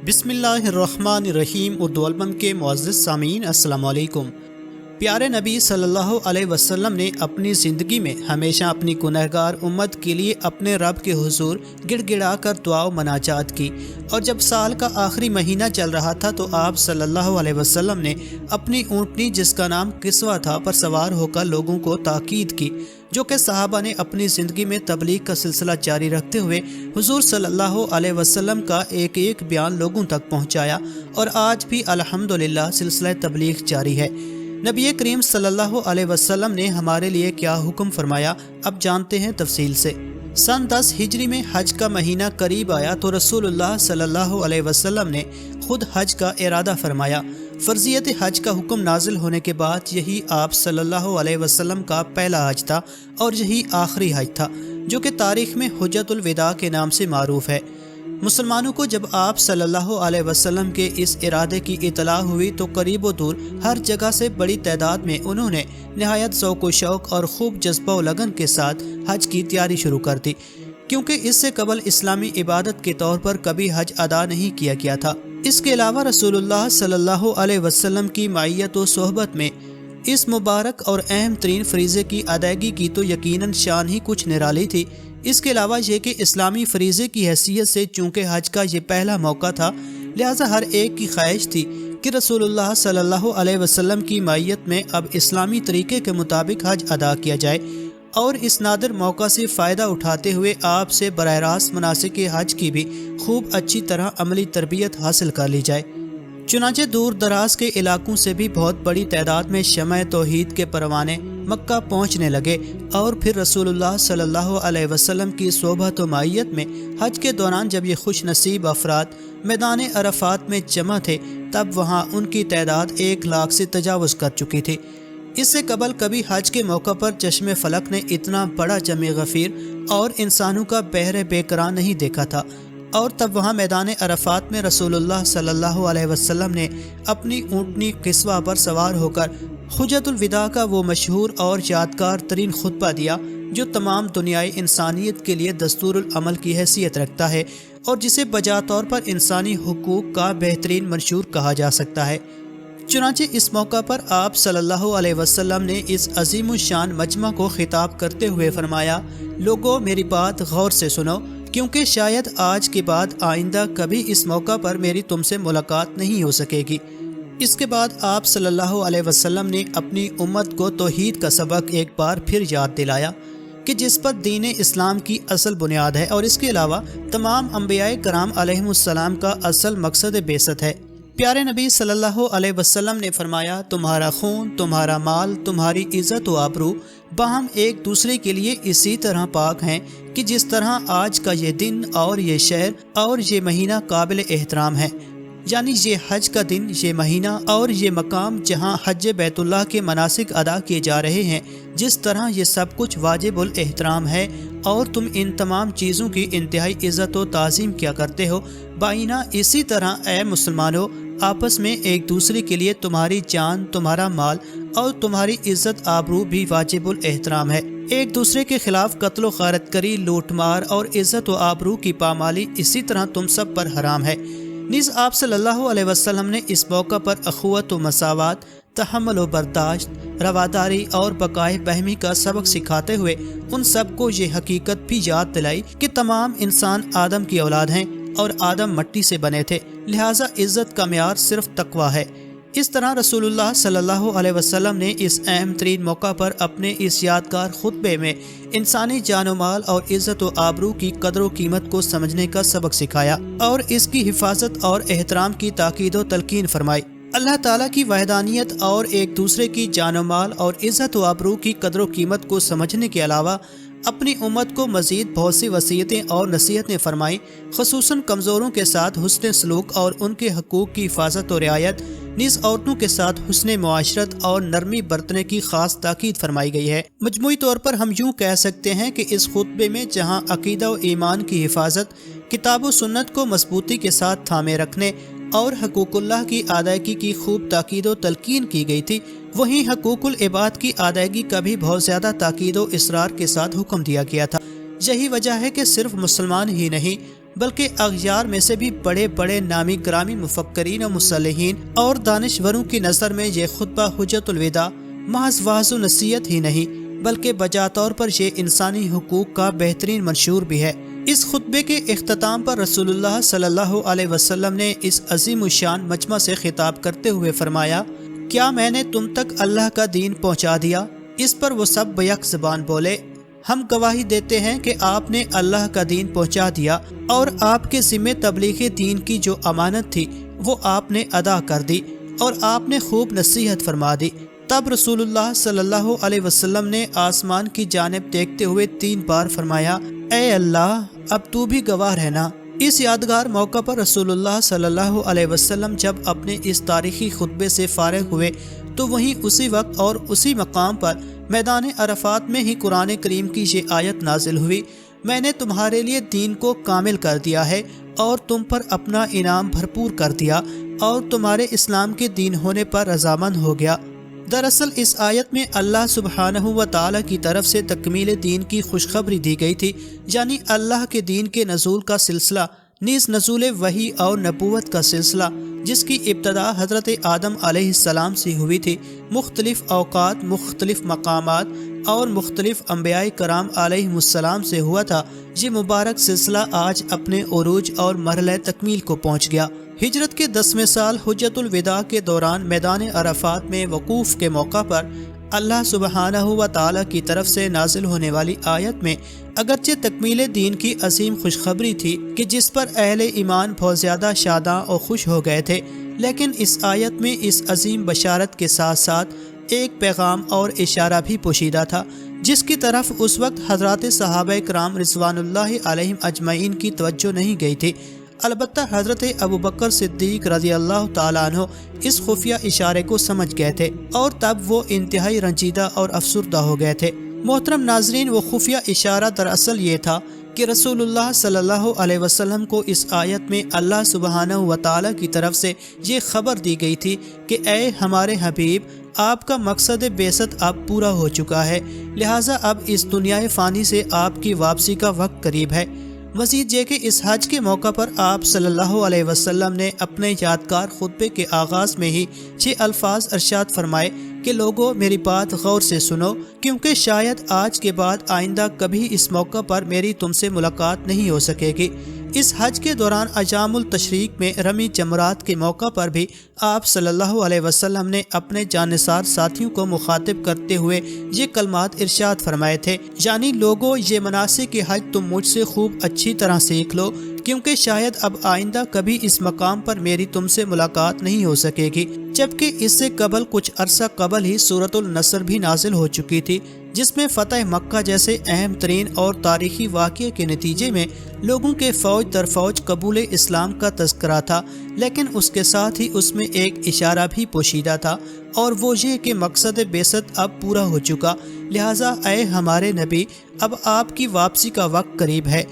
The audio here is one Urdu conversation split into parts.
بسم اللہ الرحمن الرحیم اردو البم کے معزز سامعین السلام علیکم۔ پیارے نبی صلی اللہ علیہ وسلم نے اپنی زندگی میں ہمیشہ اپنی گنہگار امت کے لیے اپنے رب کے حضور گڑ گڑا کر دعا و مناجات کی، اور جب سال کا آخری مہینہ چل رہا تھا تو آپ صلی اللہ علیہ وسلم نے اپنی اونٹنی جس کا نام کسوہ تھا پر سوار ہو کر لوگوں کو تاکید کی، جو کہ صحابہ نے اپنی زندگی میں تبلیغ کا سلسلہ جاری رکھتے ہوئے حضور صلی اللہ علیہ وسلم کا ایک ایک بیان لوگوں تک پہنچایا، اور آج بھی الحمدللہ سلسلہ تبلیغ جاری ہے۔ نبی کریم صلی اللہ علیہ وسلم نے ہمارے لیے کیا حکم فرمایا، اب جانتے ہیں تفصیل سے۔ سن 10 ہجری میں حج کا مہینہ قریب آیا تو رسول اللہ صلی اللہ علیہ وسلم نے خود حج کا ارادہ فرمایا۔ فرضیت حج کا حکم نازل ہونے کے بعد یہی آپ صلی اللہ علیہ وسلم کا پہلا حج تھا، اور یہی آخری حج تھا، جو کہ تاریخ میں حجۃ الوداع کے نام سے معروف ہے۔ مسلمانوں کو جب آپ صلی اللہ علیہ وسلم کے اس ارادے کی اطلاع ہوئی تو قریب و دور ہر جگہ سے بڑی تعداد میں انہوں نے نہایت ذوق و شوق اور خوب جذبہ و لگن کے ساتھ حج کی تیاری شروع کر دی، کیونکہ اس سے قبل اسلامی عبادت کے طور پر کبھی حج ادا نہیں کیا گیا تھا۔ اس کے علاوہ رسول اللہ صلی اللہ علیہ وسلم کی معیت و صحبت میں اس مبارک اور اہم ترین فریضے کی ادائیگی کی تو یقیناً شان ہی کچھ نرالی تھی۔ اس کے علاوہ یہ کہ اسلامی فریضے کی حیثیت سے چونکہ حج کا یہ پہلا موقع تھا، لہٰذا ہر ایک کی خواہش تھی کہ رسول اللہ صلی اللہ علیہ وسلم کی معیت میں اب اسلامی طریقے کے مطابق حج ادا کیا جائے، اور اس نادر موقع سے فائدہ اٹھاتے ہوئے آپ سے براہ راست مناسک حج کی بھی خوب اچھی طرح عملی تربیت حاصل کر لی جائے۔ چنانچہ دور دراز کے علاقوں سے بھی بہت بڑی تعداد میں شمع توحید کے پروانے مکہ پہنچنے لگے، اور پھر رسول اللہ صلی اللہ علیہ وسلم کی صحبت و معیت میں حج کے دوران جب یہ خوش نصیب افراد میدان عرفات میں جمع تھے تب وہاں ان کی تعداد 1 لاکھ سے تجاوز کر چکی تھی۔ اس سے قبل کبھی حج کے موقع پر چشم فلک نے اتنا بڑا جمع غفیر اور انسانوں کا بحر بے قرار نہیں دیکھا تھا، اور تب وہاں میدان عرفات میں رسول اللہ صلی اللہ علیہ وسلم نے اپنی اونٹنی کسوہ پر سوار ہو کر حجۃ الوداع کا وہ مشہور اور یادگار ترین خطبہ دیا جو تمام دنیائے انسانیت کے لیے دستور العمل کی حیثیت رکھتا ہے، اور جسے بجا طور پر انسانی حقوق کا بہترین منشور کہا جا سکتا ہے۔ چنانچہ اس موقع پر آپ صلی اللہ علیہ وسلم نے اس عظیم الشان مجمع کو خطاب کرتے ہوئے فرمایا، لوگو میری بات غور سے سنو، کیونکہ شاید آج کے بعد آئندہ کبھی اس موقع پر میری تم سے ملاقات نہیں ہو سکے گی۔ اس کے بعد آپ صلی اللہ علیہ وسلم نے اپنی امت کو توحید کا سبق ایک بار پھر یاد دلایا کہ جس پر دین اسلام کی اصل بنیاد ہے، اور اس کے علاوہ تمام انبیاء کرام علیہم السلام کا اصل مقصد بعثت ہے۔ پیارے نبی صلی اللہ علیہ وسلم نے فرمایا، تمہارا خون، تمہارا مال، تمہاری عزت و آبرو باہم ایک دوسرے کے لیے اسی طرح پاک ہیں کہ جس طرح آج کا یہ دن اور یہ شہر اور یہ مہینہ قابل احترام ہے، یعنی یہ حج کا دن، یہ مہینہ اور یہ مقام جہاں حج بیت اللہ کے مناسک ادا کیے جا رہے ہیں، جس طرح یہ سب کچھ واجب الاحترام ہے، اور تم ان تمام چیزوں کی انتہائی عزت و تعظیم کیا کرتے ہو، بائینہ اسی طرح اے مسلمانوں آپس میں ایک دوسرے کے لیے تمہاری جان، تمہارا مال اور تمہاری عزت آبرو بھی واجب الاحترام ہے۔ ایک دوسرے کے خلاف قتل و غارت کری، لوٹ مار اور عزت و آبرو کی پامالی اسی طرح تم سب پر حرام ہے۔ نیز آپ صلی اللہ علیہ وسلم نے اس موقع پر اخوت و مساوات، تحمل و برداشت، رواداری اور بقائے بہمی کا سبق سکھاتے ہوئے ان سب کو یہ حقیقت بھی یاد دلائی کہ تمام انسان آدم کی اولاد ہیں، اور آدم مٹی سے بنے تھے، لہٰذا عزت کا معیار صرف تقوی ہے۔ اس طرح رسول اللہ صلی اللہ علیہ وسلم نے اس اہم ترین موقع پر اپنے اس یادگار خطبے میں انسانی جان و مال اور عزت و آبرو کی قدر و قیمت کو سمجھنے کا سبق سکھایا، اور اس کی حفاظت اور احترام کی تاکید و تلقین فرمائی۔ اللہ تعالیٰ کی وحدانیت اور ایک دوسرے کی جان و مال اور عزت و آبرو کی قدر و قیمت کو سمجھنے کے علاوہ اپنی امت کو مزید بہت سی وصیتیں اور نصیحتیں فرمائیں، خصوصاً کمزوروں کے ساتھ حسن سلوک اور ان کے حقوق کی حفاظت و رعایت، نیز عورتوں کے ساتھ حسن معاشرت اور نرمی برتنے کی خاص تاکید فرمائی گئی ہے۔ مجموعی طور پر ہم یوں کہہ سکتے ہیں کہ اس خطبے میں جہاں عقیدہ و ایمان کی حفاظت، کتاب و سنت کو مضبوطی کے ساتھ تھامے رکھنے اور حقوق اللہ کی ادائیگی کی خوب تاکید و تلقین کی گئی تھی، وہیں حقوق العباد کی ادائیگی کا بھی بہت زیادہ تاکید و اصرار کے ساتھ حکم دیا گیا تھا۔ یہی وجہ ہے کہ صرف مسلمان ہی نہیں بلکہ اغیار میں سے بھی بڑے بڑے نامی گرامی مفکرین و مصلحین اور دانشوروں کی نظر میں یہ خطبہ حجت الوداع محض وعظ و نصیحت ہی نہیں بلکہ بجا طور پر یہ انسانی حقوق کا بہترین منشور بھی ہے۔ اس خطبے کے اختتام پر رسول اللہ صلی اللہ علیہ وسلم نے اس عظیم الشان مجمع سے خطاب کرتے ہوئے فرمایا، کیا میں نے تم تک اللہ کا دین پہنچا دیا؟ اس پر وہ سب بیک زبان بولے، ہم گواہی دیتے ہیں کہ آپ نے اللہ کا دین پہنچا دیا اور آپ کے ذمہ تبلیغ دین کی جو امانت تھی وہ آپ نے ادا کر دی اور آپ نے خوب نصیحت فرما دی۔ تب رسول اللہ صلی اللہ علیہ وسلم نے آسمان کی جانب دیکھتے ہوئے 3 بار فرمایا، اے اللہ اب تو بھی گواہ رہنا۔ اس یادگار موقع پر رسول اللہ صلی اللہ علیہ وسلم جب اپنے اس تاریخی خطبے سے فارغ ہوئے تو وہیں اسی وقت اور اسی مقام پر میدان عرفات میں ہی قرآن کریم کی یہ آیت نازل ہوئی، میں نے تمہارے لیے دین کو کامل کر دیا ہے اور تم پر اپنا انعام بھرپور کر دیا اور تمہارے اسلام کے دین ہونے پر رضامند ہو گیا۔ دراصل اس آیت میں اللہ سبحانہ و تعالیٰ کی طرف سے تکمیل دین کی خوشخبری دی گئی تھی، یعنی اللہ کے دین کے نزول کا سلسلہ نیز نزول وحی اور نبوت کا سلسلہ جس کی ابتدا حضرت آدم علیہ السلام سے ہوئی تھی، مختلف اوقات، مختلف مقامات اور مختلف انبیاء کرام علیہ السلام سے ہوا تھا، یہ مبارک سلسلہ آج اپنے عروج اور مرحلہ تکمیل کو پہنچ گیا۔ ہجرت کے 10ویں سال حجت الوداع کے دوران میدان عرفات میں وقوف کے موقع پر اللہ سبحانہ و تعالیٰ کی طرف سے نازل ہونے والی آیت میں اگرچہ تکمیل دین کی عظیم خوشخبری تھی کہ جس پر اہل ایمان بہت زیادہ شاداں اور خوش ہو گئے تھے، لیکن اس آیت میں اس عظیم بشارت کے ساتھ ساتھ ایک پیغام اور اشارہ بھی پوشیدہ تھا جس کی طرف اس وقت حضرات صحابہ کرام رضوان اللہ علیہم اجمعین کی توجہ نہیں گئی تھی۔ البتہ حضرت ابوبکر صدیق رضی اللہ تعالیٰ عنہ اس خفیہ اشارے کو سمجھ گئے تھے اور تب وہ انتہائی رنجیدہ اور افسردہ ہو گئے تھے۔ محترم ناظرین، وہ خفیہ اشارہ دراصل یہ تھا کہ رسول اللہ صلی اللہ علیہ وسلم کو اس آیت میں اللہ سبحانہ و تعالیٰ کی طرف سے یہ خبر دی گئی تھی کہ اے ہمارے حبیب، آپ کا مقصد بعثت اب پورا ہو چکا ہے، لہٰذا اب اس دنیا فانی سے آپ کی واپسی کا وقت قریب ہے۔ مزید یہ کہ اس حج کے موقع پر آپ صلی اللہ علیہ وسلم نے اپنے یادگار خطبے کے آغاز میں ہی 6 الفاظ ارشاد فرمائے کہ لوگوں میری بات غور سے سنو، کیونکہ شاید آج کے بعد آئندہ کبھی اس موقع پر میری تم سے ملاقات نہیں ہو سکے گی۔ اس حج کے دوران ایام التشریق میں رمی جمرات کے موقع پر بھی آپ صلی اللہ علیہ وسلم نے اپنے جانثار ساتھیوں کو مخاطب کرتے ہوئے یہ کلمات ارشاد فرمائے تھے، یعنی لوگوں یہ مناسک حج تم مجھ سے خوب اچھی طرح سیکھ لو، کیونکہ شاید اب آئندہ کبھی اس مقام پر میری تم سے ملاقات نہیں ہو سکے گی۔ جبکہ اس سے قبل کچھ عرصہ قبل ہی سورۃ النصر بھی نازل ہو چکی تھی، جس میں فتح مکہ جیسے اہم ترین اور تاریخی واقعے کے نتیجے میں لوگوں کے فوج در فوج قبول اسلام کا تذکرہ تھا، لیکن اس کے ساتھ ہی اس میں ایک اشارہ بھی پوشیدہ تھا، اور وہ یہ کہ مقصد بعثت اب پورا ہو چکا، لہٰذا اے ہمارے نبی، اب آپ کی واپسی کا وقت قریب ہے،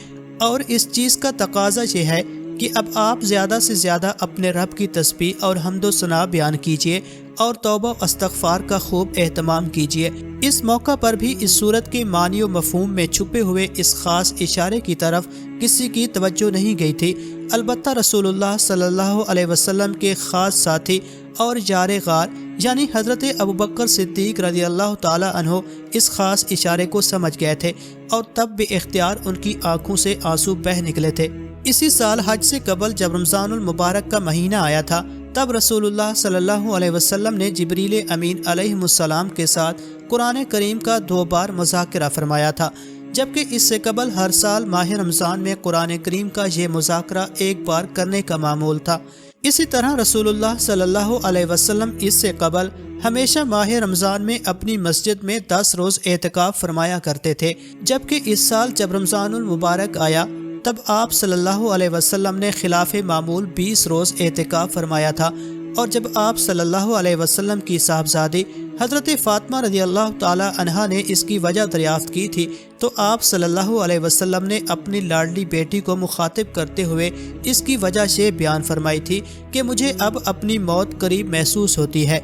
اور اس چیز کا تقاضا یہ ہے کہ اب آپ زیادہ سے زیادہ اپنے رب کی تسبیح اور حمد و ثنا بیان کیجیے اور توبہ و استغفار کا خوب اہتمام کیجیے۔ اس موقع پر بھی اس صورت کے معنی و مفہوم میں چھپے ہوئے اس خاص اشارے کی طرف کسی کی توجہ نہیں گئی تھی، البتہ رسول اللہ صلی اللہ علیہ وسلم کے خاص ساتھی اور یار غار یعنی حضرت ابوبکر صدیق رضی اللہ تعالیٰ عنہ اس خاص اشارے کو سمجھ گئے تھے، اور تب بھی اختیار ان کی آنکھوں سے آنسو بہہ نکلے تھے۔ اسی سال حج سے قبل جب رمضان المبارک کا مہینہ آیا تھا، تب رسول اللہ صلی اللہ علیہ وسلم نے جبریل امین علیہ السلام کے ساتھ قرآن کریم کا 2 بار مذاکرہ فرمایا تھا، جبکہ اس سے قبل ہر سال ماہ رمضان میں قرآن کریم کا یہ مذاکرہ 1 بار کرنے کا معمول تھا۔ اسی طرح رسول اللہ صلی اللہ علیہ وسلم اس سے قبل ہمیشہ ماہ رمضان میں اپنی مسجد میں 10 روز اعتکاف فرمایا کرتے تھے، جبکہ اس سال جب رمضان المبارک آیا تب آپ صلی اللہ علیہ وسلم نے خلاف معمول 20 روز اعتکاف فرمایا تھا، اور جب آپ صلی اللہ علیہ وسلم کی صاحبزادی حضرت فاطمہ رضی اللہ تعالی عنہا نے اس کی وجہ دریافت کی تھی تو آپ صلی اللہ علیہ وسلم نے اپنی لاڈلی بیٹی کو مخاطب کرتے ہوئے اس کی وجہ سے بیان فرمائی تھی کہ مجھے اب اپنی موت قریب محسوس ہوتی ہے۔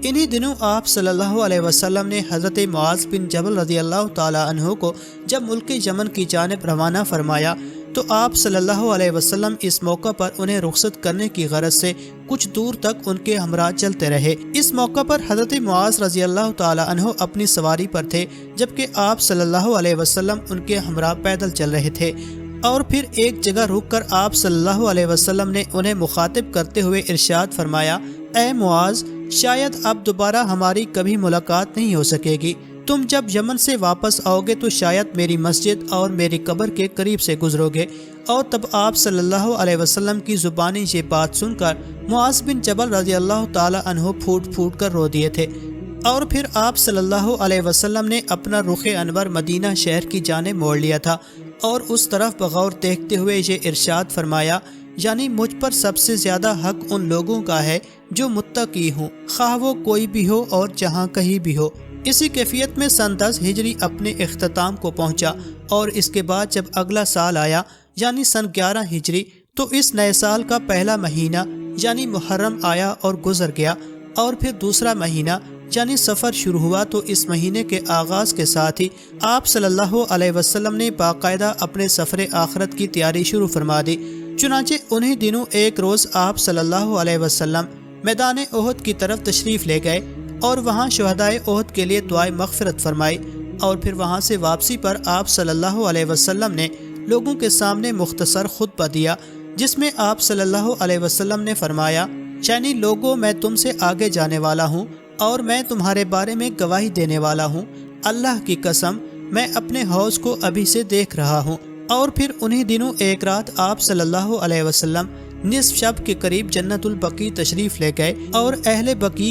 انہی دنوں آپ صلی اللہ علیہ وسلم نے حضرت معاذ بن جبل رضی اللہ تعالی عنہ کو جب ملک یمن کی جانب روانہ فرمایا تو آپ صلی اللہ علیہ وسلم اس موقع پر انہیں رخصت کرنے کی غرض سے کچھ دور تک ان کے ہمراہ چلتے رہے۔ اس موقع پر حضرت معاذ رضی اللہ تعالی عنہ اپنی سواری پر تھے، جبکہ آپ صلی اللہ علیہ وسلم ان کے ہمراہ پیدل چل رہے تھے۔ اور پھر ایک جگہ رک کر آپ صلی اللہ علیہ وسلم نے انہیں مخاطب کرتے ہوئے ارشاد فرمایا، اے معاذ، شاید اب دوبارہ ہماری کبھی ملاقات نہیں ہو سکے گی۔ تم جب یمن سے واپس آؤ گے تو شاید میری مسجد اور میری قبر کے قریب سے گزرو گے۔ اور تب آپ صلی اللہ علیہ وسلم کی زبانی یہ بات سن کر معاذ بن جبل رضی اللہ تعالی عنہ پھوٹ پھوٹ کر رو دیے تھے۔ اور پھر آپ صلی اللہ علیہ وسلم نے اپنا رخ انور مدینہ شہر کی جانب موڑ لیا تھا اور اس طرف بغور دیکھتے ہوئے یہ ارشاد فرمایا، یعنی مجھ پر سب سے زیادہ حق ان لوگوں کا ہے جو متقی ہوں، خواہ وہ کوئی بھی ہو اور جہاں کہیں بھی ہو۔ اسی کیفیت میں سن 10 ہجری اپنے اختتام کو پہنچا، اور اس کے بعد جب اگلا سال آیا یعنی سن 11 ہجری، تو اس نئے سال کا پہلا مہینہ یعنی محرم آیا اور گزر گیا، اور پھر دوسرا مہینہ یعنی سفر شروع ہوا۔ تو اس مہینے کے آغاز کے ساتھ ہی آپ صلی اللہ علیہ وسلم نے باقاعدہ اپنے سفر آخرت کی تیاری شروع فرما دی۔ چنانچہ انہی دنوں ایک روز آپ صلی اللہ علیہ وسلم میدان احد کی طرف تشریف لے گئے اور وہاں شہدائے احد کے لیے دعائے مغفرت فرمائی، اور پھر وہاں سے واپسی پر آپ صلی اللہ علیہ وسلم نے لوگوں کے سامنے مختصر خطبہ دیا، جس میں آپ صلی اللہ علیہ وسلم نے فرمایا، یعنی لوگوں، میں تم سے آگے جانے والا ہوں اور میں تمہارے بارے میں گواہی دینے والا ہوں۔ اللہ کی قسم، میں اپنے حوض کو ابھی سے دیکھ رہا ہوں۔ اور پھر انہی دنوں ایک رات آپ صلی اللہ علیہ وسلم نصف شب کے قریب جنت البقیع تشریف لے گئے، اور اہل بقیع